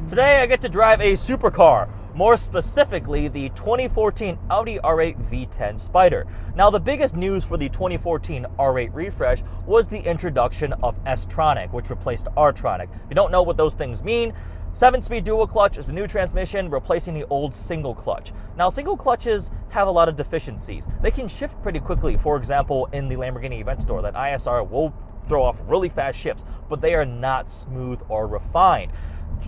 Today I get to drive a supercar, more specifically the 2014 Audi R8 V10 Spyder. Now the biggest news for the 2014 R8 refresh was the introduction of S-Tronic, which replaced R-Tronic. If you don't know what those things mean, 7-speed dual clutch is a new transmission replacing the old single clutch. Now single clutches have a lot of deficiencies. They can shift pretty quickly. For example, in the Lamborghini Aventador, that ISR will throw off really fast shifts, but they are not smooth or refined.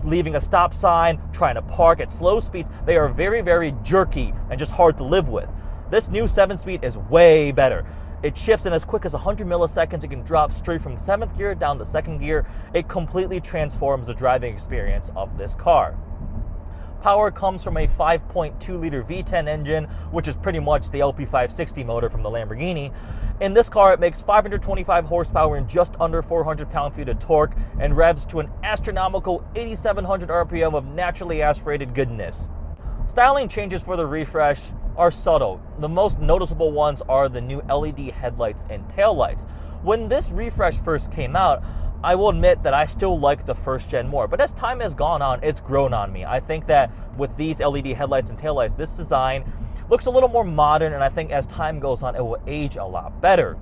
Leaving a stop sign, trying to park at slow speeds, they are very, very jerky and just hard to live with. This new 7-speed is way better. It shifts in as quick as 100 milliseconds. It can drop straight from 7th gear down to 2nd gear. It completely transforms the driving experience of this car. Power comes from a 5.2-liter V10 engine, which is pretty much the LP560 motor from the Lamborghini. In this car, it makes 525 horsepower and just under 400 pound-feet of torque and revs to an astronomical 8,700 RPM of naturally aspirated goodness. Styling changes for the refresh are subtle. The most noticeable ones are the new LED headlights and taillights. When this refresh first came out, I will admit that I still like the first gen more, but as time has gone on, it's grown on me. I think that with these LED headlights and taillights, this design looks a little more modern, and I think as time goes on, it will age a lot better.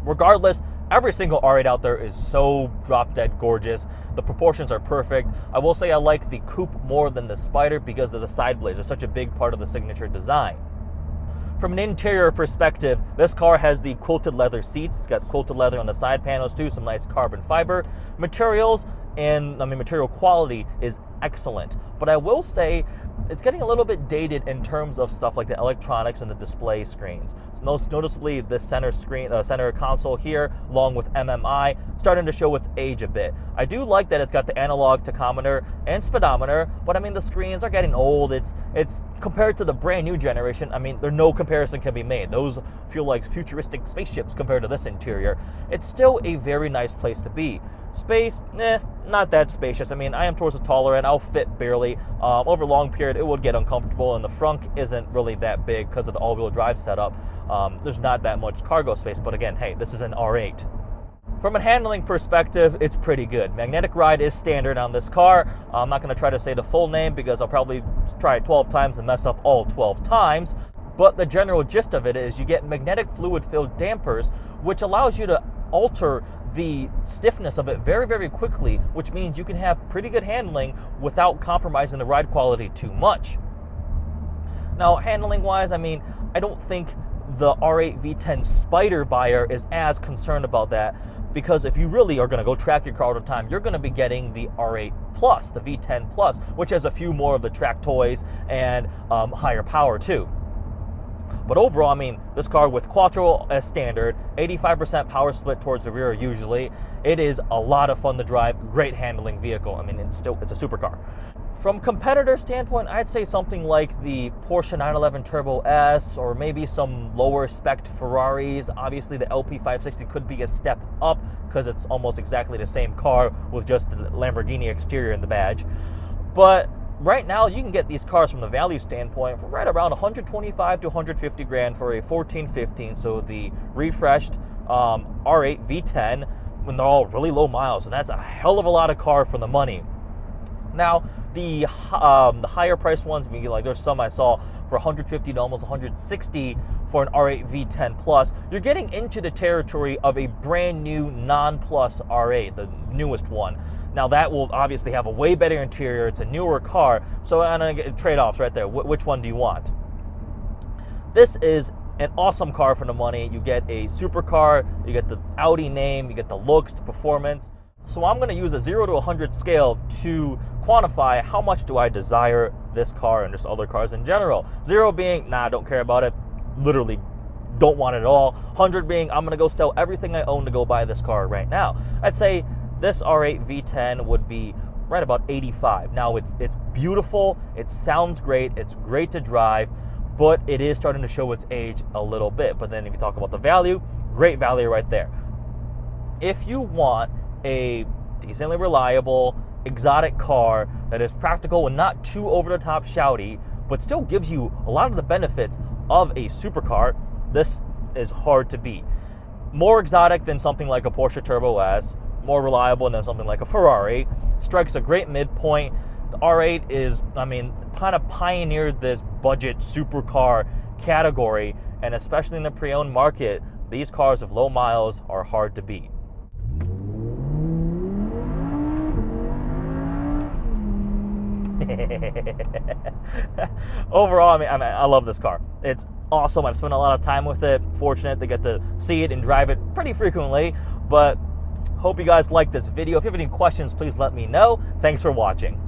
Regardless, every single R8 out there is so drop-dead gorgeous. The proportions are perfect. I will say I like the coupe more than the Spyder because of the side blades are such a big part of the signature design. From an interior perspective, this car has the quilted leather seats. It's got quilted leather on the side panels too, some nice carbon fiber. Materials and material quality is excellent. But I will say it's getting a little bit dated in terms of stuff like the electronics and the display screens. Most noticeably, the center screen, center console here, along with MMI, starting to show its age a bit. I do like that it's got the analog tachometer and speedometer, but the screens are getting old. It's compared to the brand new generation. No comparison can be made. Those feel like futuristic spaceships compared to this interior. It's still a very nice place to be. Space, not that spacious. I am towards the taller end. I'll fit barely. Over a long period, it would get uncomfortable, and the front isn't really that big because of the all-wheel drive setup. There's not that much cargo space, but again, hey, this is an R8. From a handling perspective, it's pretty good. Magnetic ride is standard on this car. I'm not going to try to say the full name because I'll probably try it 12 times and mess up all 12 times. But the general gist of it is you get magnetic fluid-filled dampers, which allows you to alter the stiffness of it very, very quickly, which means you can have pretty good handling without compromising the ride quality too much. Now, handling-wise, I don't think the R8 V10 Spyder buyer is as concerned about that, because if you really are going to go track your car all the time, you're going to be getting the R8 Plus, the V10 Plus, which has a few more of the track toys and higher power too. But overall, this car with Quattro as standard, 85% power split towards the rear usually. It is a lot of fun to drive, great handling vehicle. It's a supercar. From competitor standpoint, I'd say something like the Porsche 911 Turbo S, or maybe some lower spec Ferraris. Obviously, the LP560 could be a step up because it's almost exactly the same car with just the Lamborghini exterior and the badge. But right now, you can get these cars from the value standpoint for right around 125 to 150 grand for a 1415. So the refreshed R8 V10, when they're all really low miles, and that's a hell of a lot of car for the money. Now, the higher priced ones, there's some I saw for 150 to almost 160 for an R8 V10 Plus. You're getting into the territory of a brand new non-Plus R8, the newest one. Now that will obviously have a way better interior. It's a newer car, so I'm gonna get trade-offs right there. Which one do you want? This is an awesome car for the money. You get a supercar, you get the Audi name, you get the looks, the performance. So I'm gonna use a 0 to 100 scale to quantify how much do I desire this car and just other cars in general. 0 being, nah, don't care about it, literally don't want it at all. 100 being, I'm gonna go sell everything I own to go buy this car right now. I'd say this R8 V10 would be right about 85. Now it's beautiful, it sounds great, it's great to drive, but it is starting to show its age a little bit. But then if you talk about the value, great value right there. If you want a decently reliable, exotic car that is practical and not too over-the-top shouty, but still gives you a lot of the benefits of a supercar, this is hard to beat. More exotic than something like a Porsche Turbo S, more reliable than something like a Ferrari, strikes a great midpoint. The R8 is, kind of pioneered this budget supercar category, and especially in the pre-owned market, these cars with low miles are hard to beat. Overall, I love this car. It's awesome. I've spent a lot of time with it. Fortunate to get to see it and drive it pretty frequently, but hope you guys like this video. If you have any questions, please let me know. Thanks for watching.